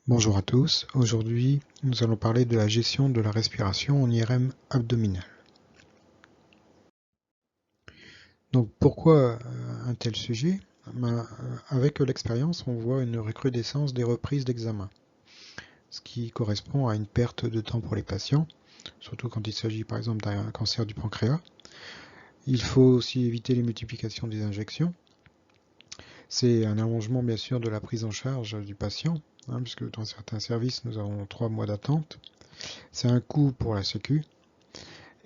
Bonjour à tous, aujourd'hui nous allons parler de la gestion de la respiration en IRM abdominale. Donc pourquoi un tel sujet? Avec l'expérience on voit une recrudescence des reprises d'examen, ce qui correspond à une perte de temps pour les patients, surtout quand il s'agit par exemple d'un cancer du pancréas. Il faut aussi éviter les multiplications des injections. C'est un allongement bien sûr de la prise en charge du patient, puisque dans certains services nous avons 3 mois d'attente. C'est un coût pour la Sécu.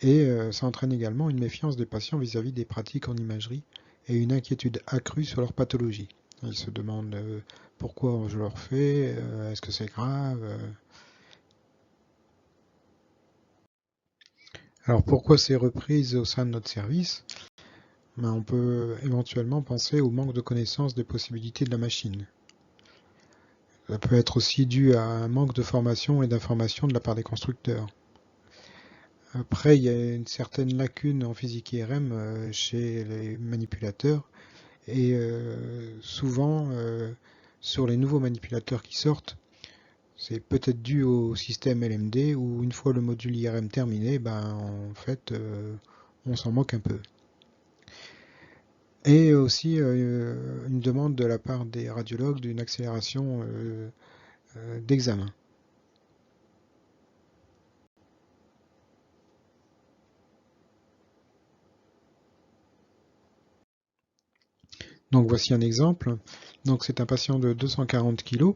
Et ça entraîne également une méfiance des patients vis-à-vis des pratiques en imagerie et une inquiétude accrue sur leur pathologie. Ils se demandent pourquoi je leur fais, est-ce que c'est grave. Alors pourquoi ces reprises au sein de notre service? On peut éventuellement penser au manque de connaissance des possibilités de la machine. Ça peut être aussi dû à un manque de formation et d'information de la part des constructeurs. Après, il y a une certaine lacune en physique IRM chez les manipulateurs. Et souvent, sur les nouveaux manipulateurs qui sortent, c'est peut-être dû au système LMD où une fois le module IRM terminé, en fait, on s'en moque un peu. Et aussi une demande de la part des radiologues d'une accélération d'examen. Donc voici un exemple. Donc c'est un patient de 240 kg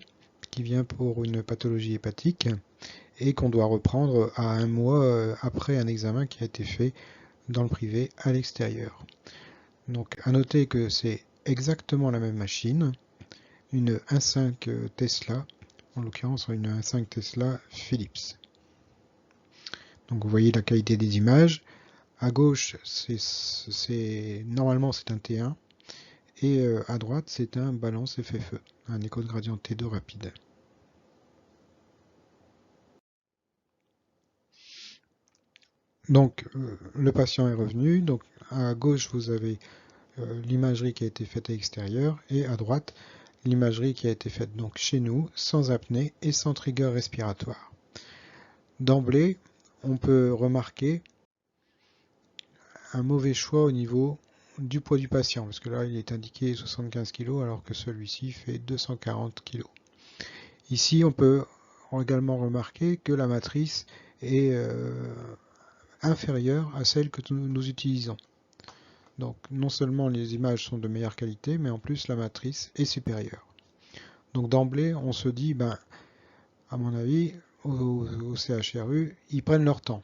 qui vient pour une pathologie hépatique et qu'on doit reprendre à un mois après un examen qui a été fait dans le privé à l'extérieur. Donc à noter que c'est exactement la même machine, une 1.5 Tesla, en l'occurrence une 1.5 Tesla Philips. Donc vous voyez la qualité des images. À gauche, normalement c'est un T1 et à droite c'est un balance FFE, un écho de gradient T2 rapide. Donc le patient est revenu, donc à gauche vous avez l'imagerie qui a été faite à l'extérieur et à droite l'imagerie qui a été faite donc chez nous sans apnée et sans trigger respiratoire. D'emblée, on peut remarquer un mauvais choix au niveau du poids du patient, parce que là il est indiqué 75 kg alors que celui-ci fait 240 kg. Ici on peut également remarquer que la matrice est inférieure à celle que nous utilisons. Donc non seulement les images sont de meilleure qualité, mais en plus la matrice est supérieure. Donc d'emblée, on se dit, à mon avis, au CHRU, ils prennent leur temps.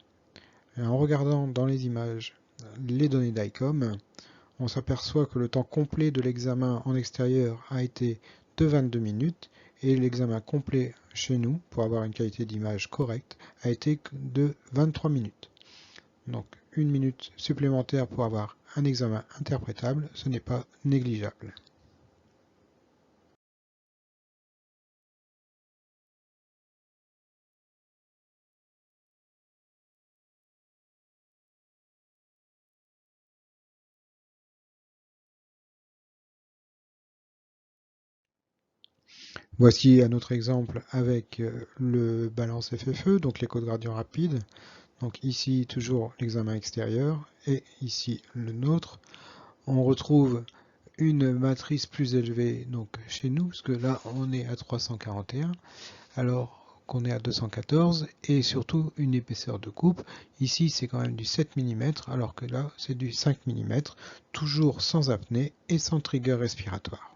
Et en regardant dans les images les données d'ICOM, on s'aperçoit que le temps complet de l'examen en extérieur a été de 22 minutes et l'examen complet chez nous, pour avoir une qualité d'image correcte, a été de 23 minutes. Donc une minute supplémentaire pour avoir un examen interprétable, ce n'est pas négligeable. Voici un autre exemple avec le balance FFE, donc l'écho de gradient rapide. Donc ici toujours l'examen extérieur et ici le nôtre. On retrouve une matrice plus élevée donc chez nous, parce que là on est à 341 alors qu'on est à 214 et surtout une épaisseur de coupe. Ici c'est quand même du 7 mm alors que là c'est du 5 mm, toujours sans apnée et sans trigger respiratoire.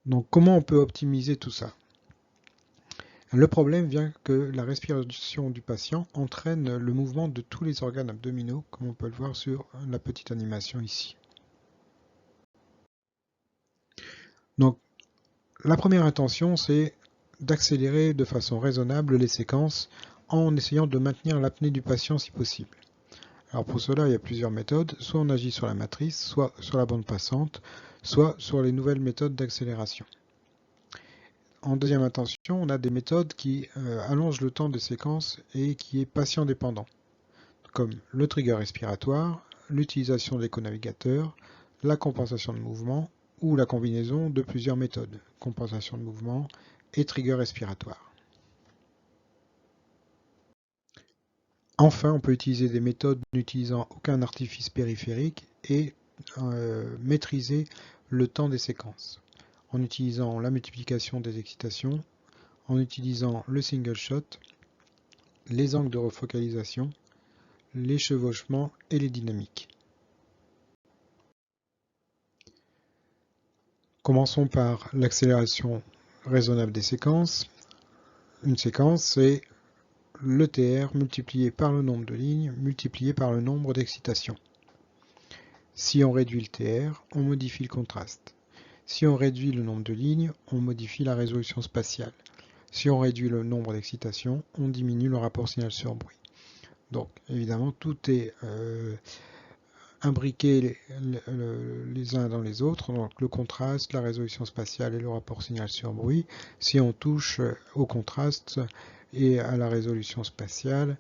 Donc comment on peut optimiser tout ça? Le problème vient que la respiration du patient entraîne le mouvement de tous les organes abdominaux, comme on peut le voir sur la petite animation ici. Donc la première intention, c'est d'accélérer de façon raisonnable les séquences en essayant de maintenir l'apnée du patient si possible. Alors pour cela, il y a plusieurs méthodes. Soit on agit sur la matrice, soit sur la bande passante, soit sur les nouvelles méthodes d'accélération. En deuxième intention, on a des méthodes qui allongent le temps de séquence et qui est patient dépendant, comme le trigger respiratoire, l'utilisation de l'éco-navigateur, la compensation de mouvement ou la combinaison de plusieurs méthodes, compensation de mouvement et trigger respiratoire. Enfin, on peut utiliser des méthodes n'utilisant aucun artifice périphérique et maîtriser le temps des séquences, en utilisant la multiplication des excitations, en utilisant le single shot, les angles de refocalisation, les chevauchements et les dynamiques. Commençons par l'accélération raisonnable des séquences. Une séquence, c'est le TR multiplié par le nombre de lignes multiplié par le nombre d'excitations. Si on réduit le TR, on modifie le contraste. Si on réduit le nombre de lignes, on modifie la résolution spatiale. Si on réduit le nombre d'excitations, on diminue le rapport signal sur bruit. Donc évidemment, tout est imbriqué les uns dans les autres, donc le contraste, la résolution spatiale et le rapport signal sur bruit. Si on touche au contraste et à la résolution spatiale,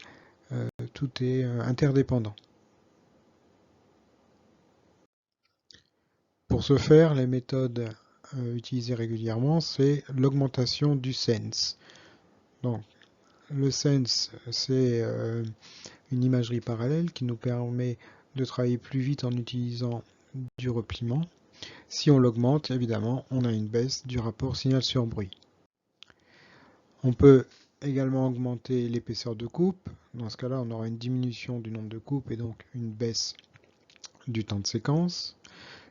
tout est interdépendant. Pour ce faire, les méthodes utilisées régulièrement, c'est l'augmentation du sense. Donc, le sense, c'est une imagerie parallèle qui nous permet de travailler plus vite en utilisant du repliement. Si on l'augmente, évidemment, on a une baisse du rapport signal sur bruit. On peut également augmenter l'épaisseur de coupe. Dans ce cas-là, on aura une diminution du nombre de coupes et donc une baisse du temps de séquence.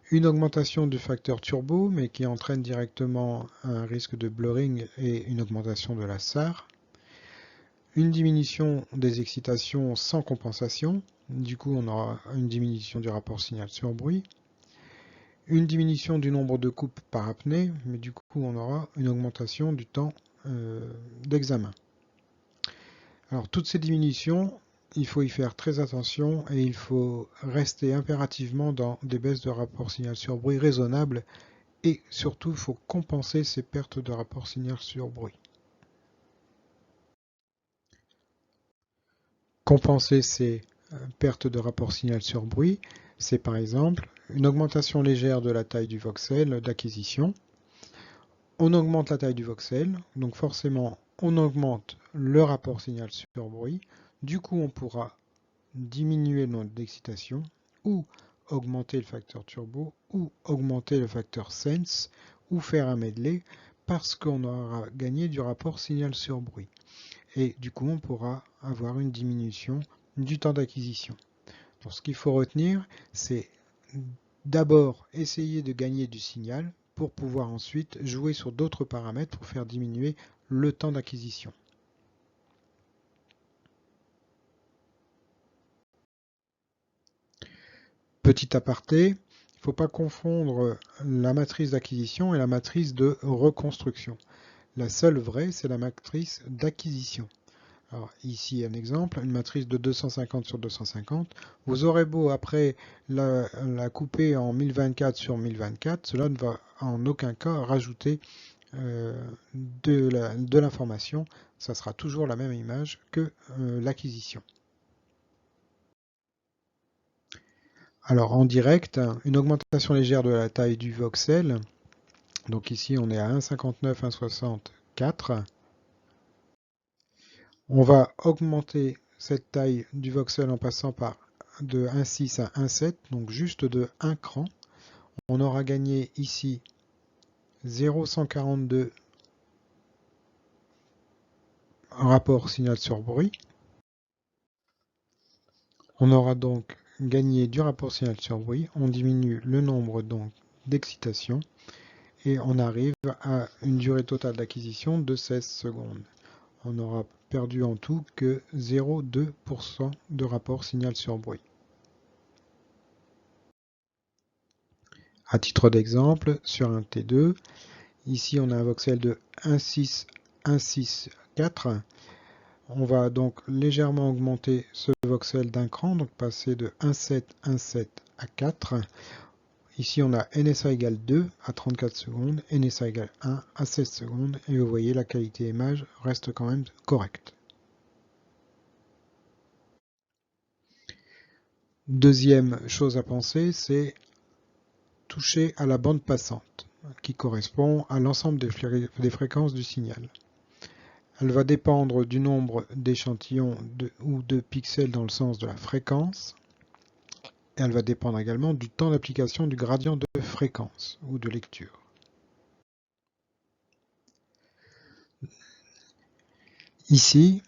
Une augmentation du facteur turbo, mais qui entraîne directement un risque de blurring et une augmentation de la SAR. Une diminution des excitations sans compensation. Du coup, on aura une diminution du rapport signal sur bruit. Une diminution du nombre de coupes par apnée, mais du coup, on aura une augmentation du temps d'examen. Alors, toutes ces diminutions, il faut y faire très attention et il faut rester impérativement dans des baisses de rapport signal sur bruit raisonnables et surtout, il faut compenser ces pertes de rapport signal sur bruit. Compenser ces pertes de rapport signal sur bruit, c'est par exemple une augmentation légère de la taille du voxel d'acquisition. On augmente la taille du voxel, donc forcément on augmente le rapport signal sur bruit. Du coup, on pourra diminuer le nombre d'excitation ou augmenter le facteur turbo ou augmenter le facteur sense ou faire un medley parce qu'on aura gagné du rapport signal sur bruit. Et du coup, on pourra avoir une diminution du temps d'acquisition. Donc, ce qu'il faut retenir, c'est d'abord essayer de gagner du signal pour pouvoir ensuite jouer sur d'autres paramètres pour faire diminuer le temps d'acquisition. Petit aparté, il ne faut pas confondre la matrice d'acquisition et la matrice de reconstruction. La seule vraie, c'est la matrice d'acquisition. Alors ici un exemple, une matrice de 250 sur 250. Vous aurez beau après la couper en 1024 sur 1024, cela ne va en aucun cas rajouter de l'information. Ça sera toujours la même image que l'acquisition. Alors en direct, une augmentation légère de la taille du voxel. Donc ici on est à 1,59, 1,64. On va augmenter cette taille du voxel en passant par de 1,6 à 1,7, donc juste de 1 cran. On aura gagné ici 0,142 rapport signal sur bruit. On aura donc gagné du rapport signal sur bruit. On diminue le nombre donc d'excitations et on arrive à une durée totale d'acquisition de 16 secondes. On aura perdu en tout que 0,2% de rapport signal sur bruit. À titre d'exemple, sur un T2, ici on a un voxel de 1,6, 1,6,4. On va donc légèrement augmenter ce voxel d'un cran, donc passer de 1,7, 1,7 à 4. Ici, on a NSA égale 2 à 34 secondes, NSA égale 1 à 16 secondes, et vous voyez, la qualité image reste quand même correcte. Deuxième chose à penser, c'est toucher à la bande passante, qui correspond à l'ensemble des fréquences du signal. Elle va dépendre du nombre d'échantillons ou de pixels dans le sens de la fréquence. Et elle va dépendre également du temps d'application du gradient de fréquence ou de lecture. Ici,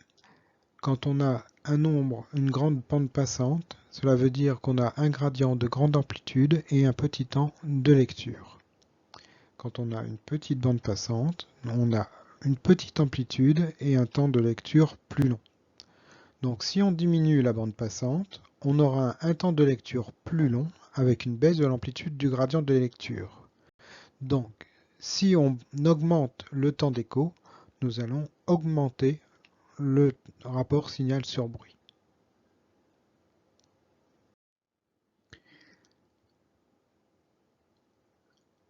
quand on a un nombre, une grande bande passante, cela veut dire qu'on a un gradient de grande amplitude et un petit temps de lecture. Quand on a une petite bande passante, on a une petite amplitude et un temps de lecture plus long. Donc si on diminue la bande passante, on aura un temps de lecture plus long avec une baisse de l'amplitude du gradient de lecture. Donc si on augmente le temps d'écho, nous allons augmenter le rapport signal sur bruit.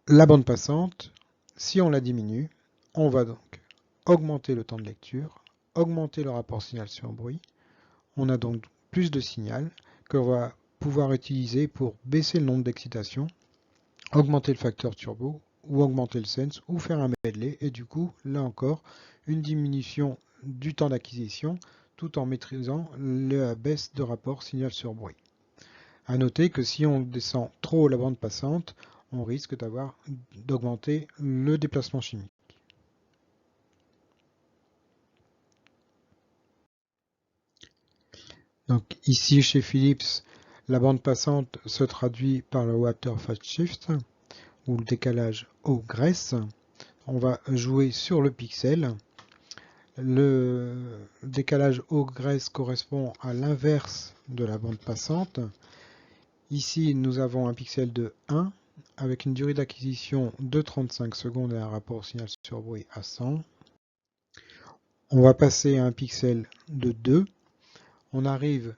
La bande passante, si on la diminue, on va donc augmenter le temps de lecture, augmenter le rapport signal sur bruit. On a donc plus de signal qu'on va pouvoir utiliser pour baisser le nombre d'excitations, augmenter le facteur turbo, ou augmenter le sense, ou faire un medley, et du coup, là encore, une diminution du temps d'acquisition, tout en maîtrisant la baisse de rapport signal sur bruit. A noter que si on descend trop la bande passante, on risque d'augmenter le déplacement chimique. Donc ici chez Philips, la bande passante se traduit par le water phase shift ou le décalage eau-graisse. On va jouer sur le pixel. Le décalage eau-graisse correspond à l'inverse de la bande passante. Ici, nous avons un pixel de 1 avec une durée d'acquisition de 35 secondes et un rapport signal sur bruit à 100. On va passer à un pixel de 2. On arrive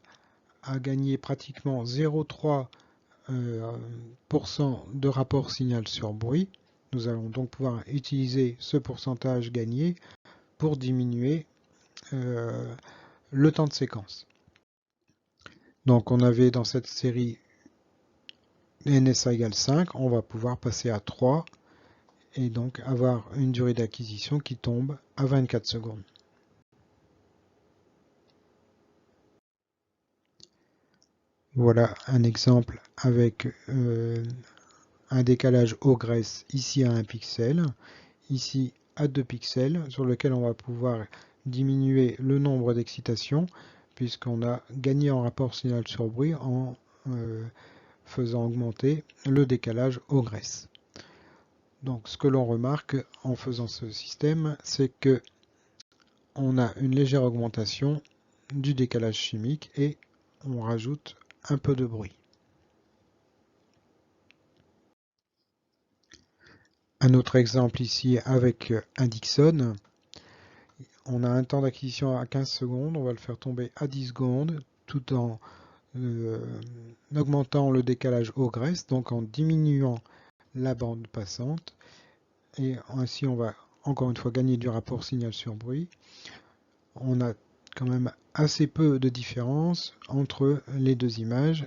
à gagner pratiquement 0,3% de rapport signal sur bruit. Nous allons donc pouvoir utiliser ce pourcentage gagné pour diminuer le temps de séquence. Donc on avait dans cette série NSA égale 5, on va pouvoir passer à 3 et donc avoir une durée d'acquisition qui tombe à 24 secondes. Voilà un exemple avec un décalage eau-graisse ici à 1 pixel, ici à 2 pixels, sur lequel on va pouvoir diminuer le nombre d'excitations, puisqu'on a gagné en rapport signal sur bruit en faisant augmenter le décalage eau-graisse. Donc ce que l'on remarque en faisant ce système, c'est que on a une légère augmentation du décalage chimique et on rajoute un peu de bruit. Un autre exemple ici avec un Dixon. On a un temps d'acquisition à 15 secondes, on va le faire tomber à 10 secondes tout en augmentant le décalage eau-graisse, donc en diminuant la bande passante. Et ainsi on va encore une fois gagner du rapport signal sur bruit. On a quand même assez peu de différence entre les deux images.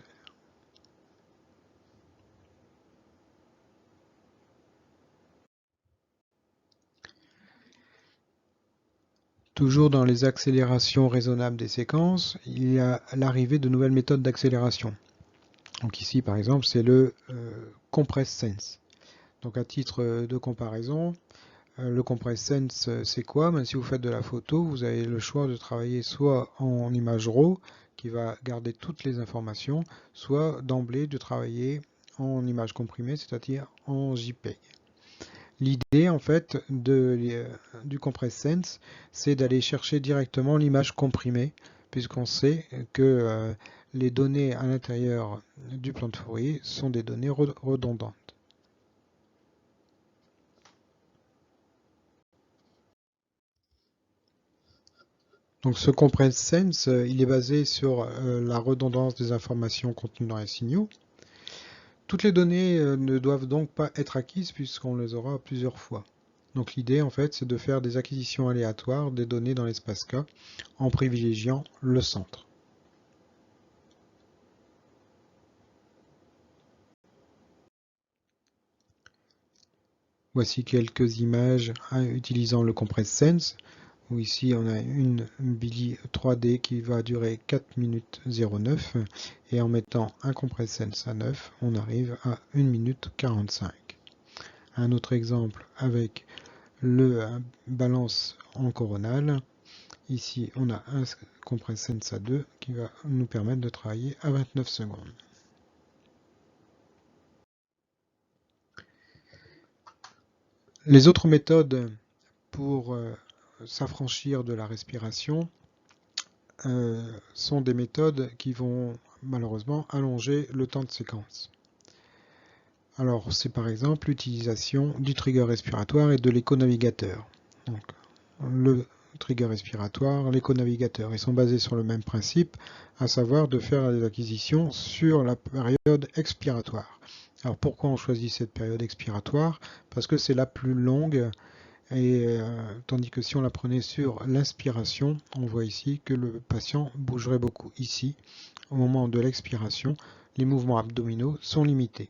Toujours dans les accélérations raisonnables des séquences, il y a l'arrivée de nouvelles méthodes d'accélération. Donc ici par exemple c'est le compress sense. Donc à titre de comparaison, le compress sense c'est quoi? Si vous faites de la photo, vous avez le choix de travailler soit en image RAW qui va garder toutes les informations, soit d'emblée de travailler en image comprimée, c'est-à-dire en JPEG. L'idée en fait du compress sense, c'est d'aller chercher directement l'image comprimée, puisqu'on sait que les données à l'intérieur du plan de Fourier sont des données redondantes. Donc ce compress sense, il est basé sur la redondance des informations contenues dans les signaux. Toutes les données ne doivent donc pas être acquises puisqu'on les aura plusieurs fois. Donc l'idée en fait c'est de faire des acquisitions aléatoires des données dans l'espace K en privilégiant le centre. Voici quelques images utilisant le compress-sense, où ici on a une Billy 3D qui va durer 4 minutes 09, et en mettant un compress-sense à 9, on arrive à 1 minute 45. Un autre exemple avec le balance en coronal. Ici, on a un compress-sense à 2 qui va nous permettre de travailler à 29 secondes. Les autres méthodes pour s'affranchir de la respiration sont des méthodes qui vont malheureusement allonger le temps de séquence. Alors, c'est par exemple l'utilisation du trigger respiratoire et de l'éco-navigateur. Donc, le trigger respiratoire, l'éco-navigateur, ils sont basés sur le même principe, à savoir de faire des acquisitions sur la période expiratoire. Alors, pourquoi on choisit cette période expiratoire? Parce que c'est la plus longue, et tandis que si on la prenait sur l'inspiration, on voit ici que le patient bougerait beaucoup. Ici, au moment de l'expiration, les mouvements abdominaux sont limités.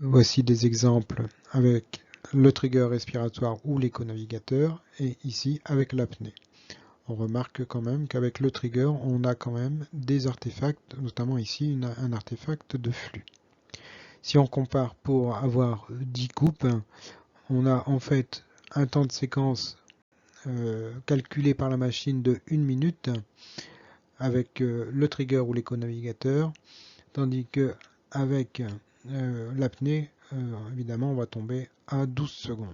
Voici des exemples avec le trigger respiratoire ou l'éco-navigateur, et ici avec l'apnée. On remarque quand même qu'avec le trigger, on a quand même des artefacts, notamment ici un artefact de flux. Si on compare pour avoir 10 coupes, on a en fait un temps de séquence calculé par la machine de 1 minute avec le trigger ou l'éco-navigateur, tandis que avec l'apnée, évidemment, on va tomber à 12 secondes.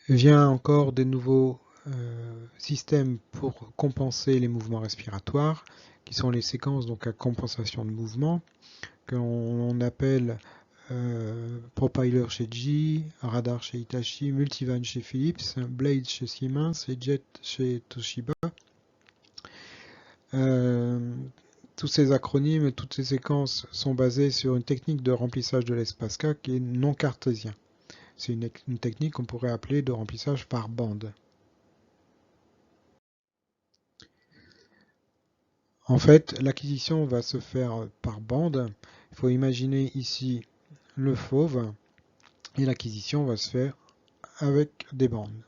Vient encore des nouveaux systèmes pour compenser les mouvements respiratoires, qui sont les séquences donc à compensation de mouvement, qu'on appelle Propiler chez G, Radar chez Hitachi, Multivan chez Philips, Blade chez Siemens et Jet chez Toshiba. Tous ces acronymes, toutes ces séquences sont basées sur une technique de remplissage de l'espace K qui est non cartésien. C'est une technique qu'on pourrait appeler de remplissage par bande. En fait, l'acquisition va se faire par bande. Il faut imaginer ici le fauve et l'acquisition va se faire avec des bandes.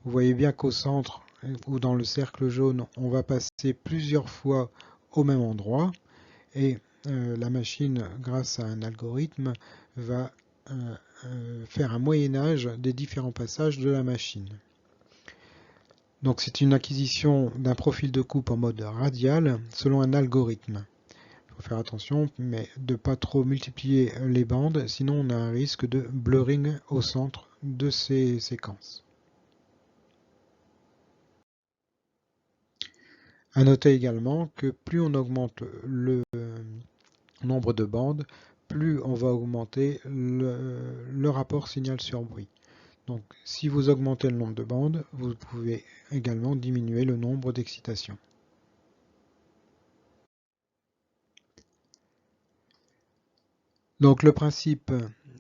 Vous voyez bien qu'au centre ou dans le cercle jaune, on va passer plusieurs fois au même endroit et la machine, grâce à un algorithme, va faire un moyen-âge des différents passages de la machine. Donc c'est une acquisition d'un profil de coupe en mode radial selon un algorithme. Il faut faire attention, mais de ne pas trop multiplier les bandes, sinon on a un risque de blurring au centre de ces séquences. À noter également que plus on augmente le nombre de bandes, plus on va augmenter le rapport signal sur bruit. Donc si vous augmentez le nombre de bandes, vous pouvez également diminuer le nombre d'excitations. Donc le principe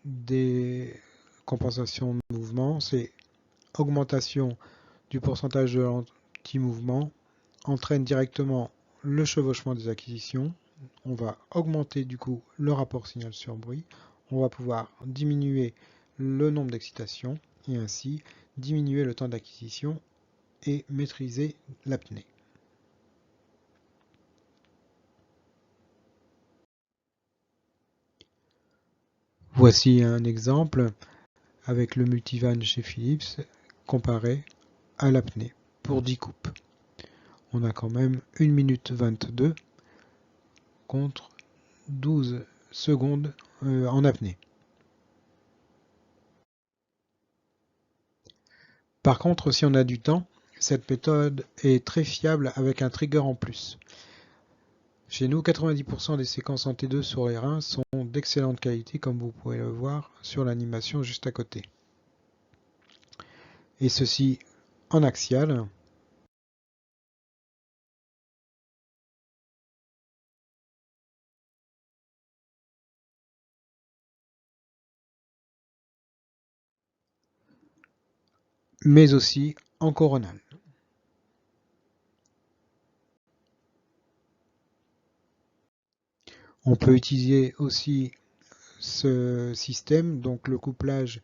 des compensations de mouvement, c'est augmentation du pourcentage de l'anti-mouvement entraîne directement le chevauchement des acquisitions. On va augmenter du coup le rapport signal sur bruit. On va pouvoir diminuer le nombre d'excitations et ainsi diminuer le temps d'acquisition et maîtriser l'apnée. Voici un exemple avec le multivan chez Philips comparé à l'apnée pour 10 coupes. On a quand même 1 minute 22 contre 12 secondes en apnée. Par contre, si on a du temps, cette méthode est très fiable avec un trigger en plus. Chez nous, 90% des séquences en T2 sur les reins sont d'excellente qualité, comme vous pouvez le voir sur l'animation juste à côté. et ceci en axial. Mais aussi en coronal. On peut utiliser aussi ce système, donc le couplage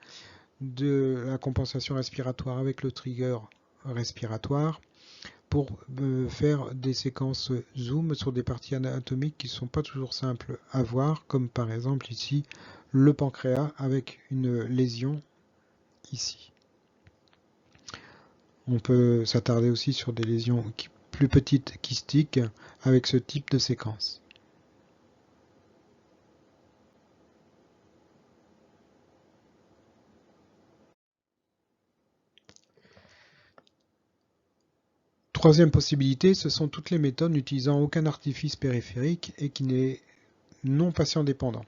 de la compensation respiratoire avec le trigger respiratoire, pour faire des séquences zoom sur des parties anatomiques qui ne sont pas toujours simples à voir, comme par exemple ici le pancréas avec une lésion ici. On peut s'attarder aussi sur des lésions plus petites kystiques avec ce type de séquence. Troisième possibilité, ce sont toutes les méthodes n'utilisant aucun artifice périphérique et qui n'est non patient dépendant.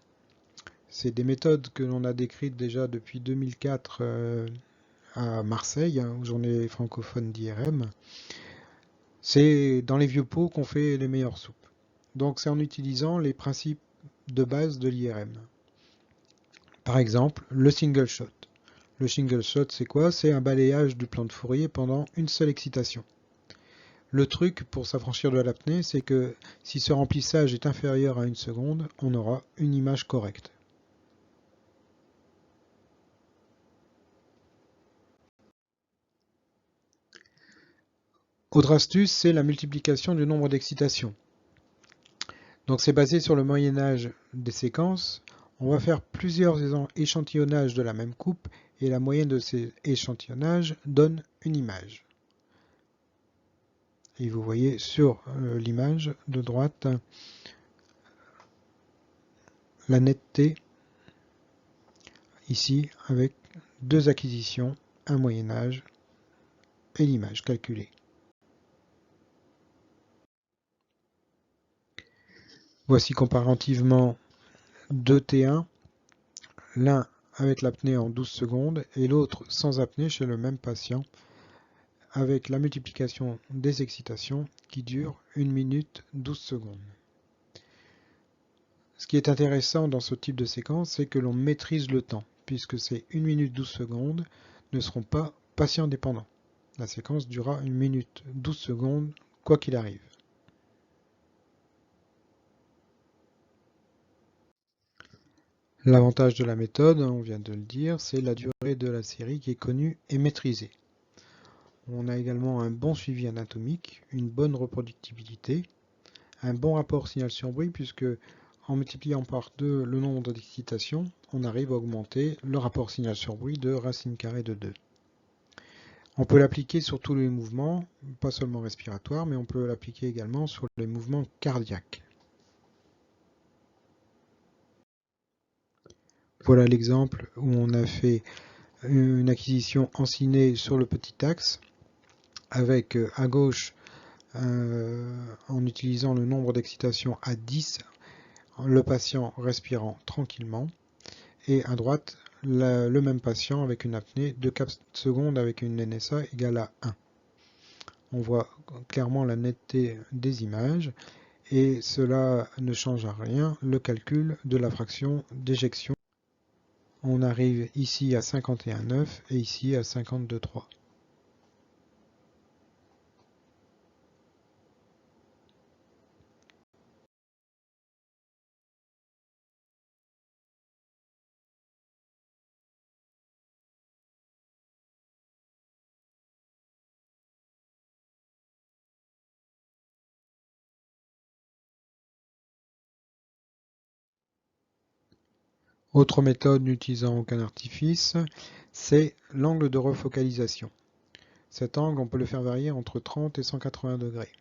C'est des méthodes que l'on a décrites déjà depuis 2004 à Marseille, aux journées francophones d'IRM. C'est dans les vieux pots qu'on fait les meilleures soupes. Donc c'est en utilisant les principes de base de l'IRM. Par exemple, le single shot. Le single shot, c'est quoi? C'est un balayage du plan de Fourier pendant une seule excitation. Le truc pour s'affranchir de l'apnée, c'est que si ce remplissage est inférieur à 1 seconde, on aura une image correcte. Autre astuce, c'est la multiplication du nombre d'excitations. Donc c'est basé sur le moyen-âge des séquences. On va faire plusieurs échantillonnages de la même coupe et la moyenne de ces échantillonnages donne une image. Et vous voyez sur l'image de droite la netteté ici avec deux acquisitions, un moyen-âge et l'image calculée. Voici comparativement deux T1, l'un avec l'apnée en 12 secondes et l'autre sans apnée chez le même patient, avec la multiplication des excitations qui dure 1 minute 12 secondes. Ce qui est intéressant dans ce type de séquence, c'est que l'on maîtrise le temps, puisque ces 1 minute 12 secondes ne seront pas patient dépendants. La séquence durera 1 minute 12 secondes, quoi qu'il arrive. L'avantage de la méthode, on vient de le dire, c'est la durée de la série qui est connue et maîtrisée. On a également un bon suivi anatomique, une bonne reproductibilité, un bon rapport signal-sur-bruit, puisque en multipliant par 2 le nombre d'excitations, on arrive à augmenter le rapport signal-sur-bruit de racine carrée de 2. On peut l'appliquer sur tous les mouvements, pas seulement respiratoires, mais on peut l'appliquer également sur les mouvements cardiaques. Voilà l'exemple où on a fait une acquisition en ciné sur le petit axe, avec à gauche, en utilisant le nombre d'excitations à 10, le patient respirant tranquillement, et à droite, le même patient avec une apnée de 4 secondes avec une NSA égale à 1. On voit clairement la netteté des images, et cela ne change à rien le calcul de la fraction d'éjection. On arrive ici à 51,9 et ici à 52,3. Autre méthode n'utilisant aucun artifice, c'est l'angle de refocalisation. Cet angle, on peut le faire varier entre 30 et 180 degrés.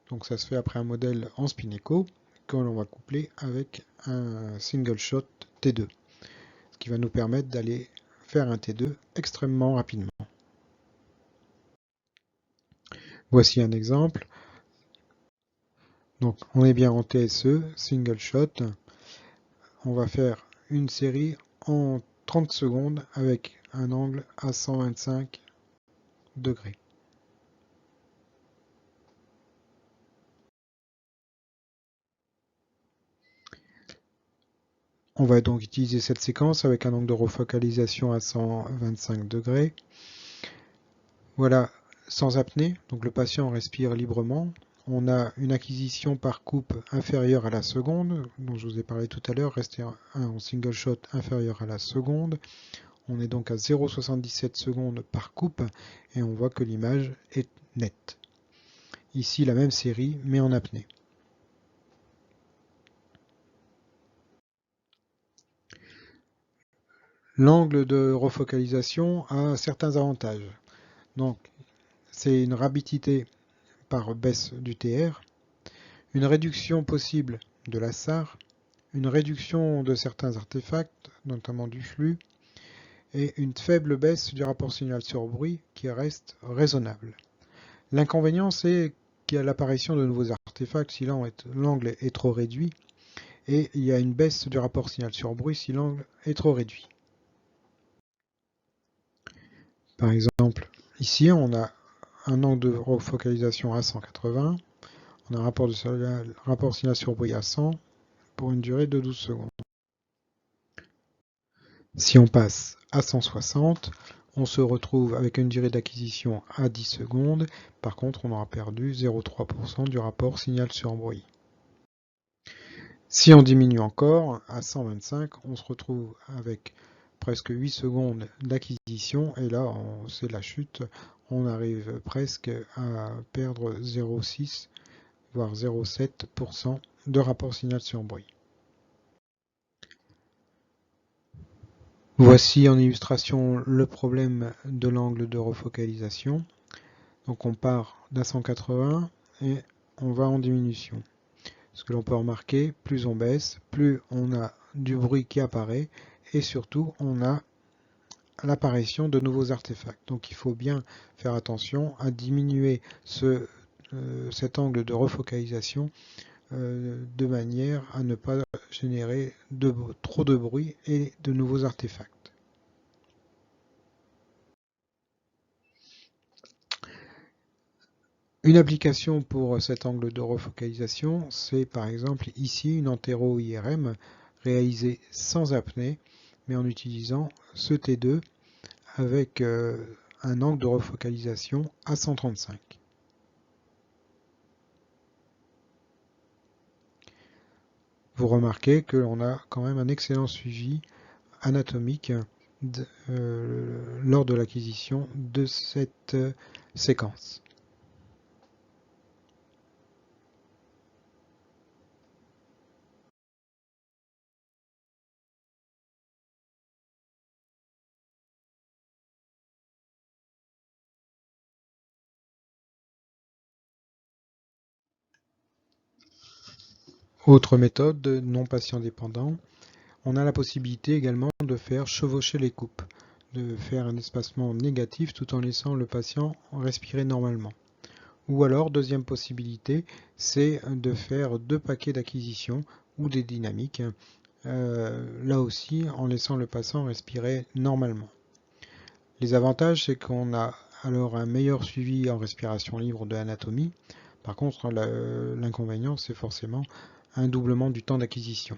Donc ça se fait après un modèle en spin echo que l'on va coupler avec un single shot T2, ce qui va nous permettre d'aller faire un T2 extrêmement rapidement. Voici un exemple. Donc on est bien en TSE, single shot. On va faire une série en 30 secondes avec un angle à 125 degrés. On va donc utiliser cette séquence avec un angle de refocalisation à 125 degrés. Voilà, sans apnée, donc le patient respire librement. On a une acquisition par coupe inférieure à la seconde, dont je vous ai parlé tout à l'heure, rester en single shot inférieur à la seconde. On est donc à 0,77 secondes par coupe et on voit que l'image est nette. Ici, la même série, mais en apnée. L'angle de refocalisation a certains avantages. Donc, c'est une rapidité par baisse du TR, une réduction possible de la SAR, une réduction de certains artefacts, notamment du flux, et une faible baisse du rapport signal sur bruit qui reste raisonnable. L'inconvénient, c'est qu'il y a l'apparition de nouveaux artefacts si l'angle est trop réduit, et il y a une baisse du rapport signal sur bruit si l'angle est trop réduit. Par exemple, ici, on a un angle de refocalisation à 180, on a un rapport signal sur bruit à 100 pour une durée de 12 secondes. Si on passe à 160, on se retrouve avec une durée d'acquisition à 10 secondes. Par contre, on aura perdu 0,3% du rapport signal sur bruit. Si on diminue encore à 125, on se retrouve avec presque 8 secondes d'acquisition. Et là, c'est la chute. On arrive presque à perdre 0,6 voire 0,7% de rapport signal sur bruit. Voici en illustration le problème de l'angle de refocalisation. Donc on part d'à 180 et on va en diminution. Ce que l'on peut remarquer, plus on baisse, plus on a du bruit qui apparaît et surtout on a l'apparition de nouveaux artefacts. Donc il faut bien faire attention à diminuer cet angle de refocalisation de manière à ne pas générer trop de bruit et de nouveaux artefacts. Une application pour cet angle de refocalisation, c'est par exemple ici une entéro-IRM réalisée sans apnée, mais en utilisant ce T2 avec un angle de refocalisation à 135. Vous remarquez que l'on a quand même un excellent suivi anatomique lors de l'acquisition de cette séquence. Autre méthode non patient dépendant, on a la possibilité également de faire chevaucher les coupes, de faire un espacement négatif tout en laissant le patient respirer normalement. Ou alors, deuxième possibilité, c'est de faire 2 paquets d'acquisition ou des dynamiques, là aussi en laissant le patient respirer normalement. Les avantages, c'est qu'on a alors un meilleur suivi en respiration libre de l'anatomie. Par contre, l'inconvénient, c'est forcément un doublement du temps d'acquisition.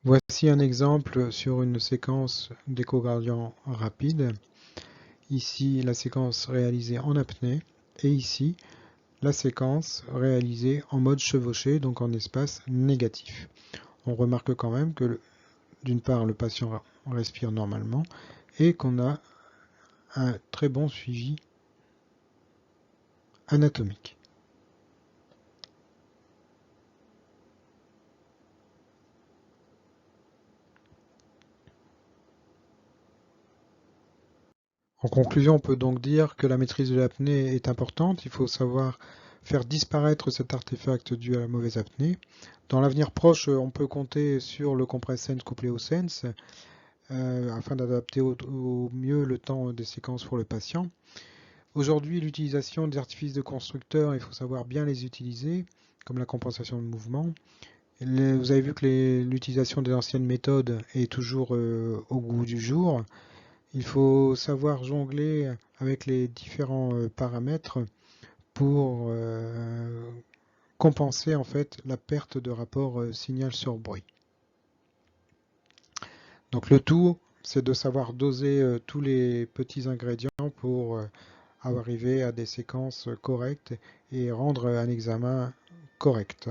Voici un exemple sur une séquence d'échogradient rapide. Ici, la séquence réalisée en apnée et ici, la séquence réalisée en mode chevauché, donc en espace négatif. On remarque quand même que d'une part, le patient respire normalement et qu'on a un très bon suivi anatomique. En conclusion, on peut donc dire que la maîtrise de l'apnée est importante. Il faut savoir faire disparaître cet artefact dû à la mauvaise apnée. Dans l'avenir proche, on peut compter sur le compress-sense couplé au sense afin d'adapter au mieux le temps des séquences pour le patient. Aujourd'hui, l'utilisation des artifices de constructeurs, il faut savoir bien les utiliser, comme la compensation de mouvement. Vous avez vu que l'utilisation des anciennes méthodes est toujours au goût du jour. Il faut savoir jongler avec les différents paramètres pour compenser en fait la perte de rapport signal sur bruit. Donc le tout, c'est de savoir doser tous les petits ingrédients pour arriver à des séquences correctes et rendre un examen correct.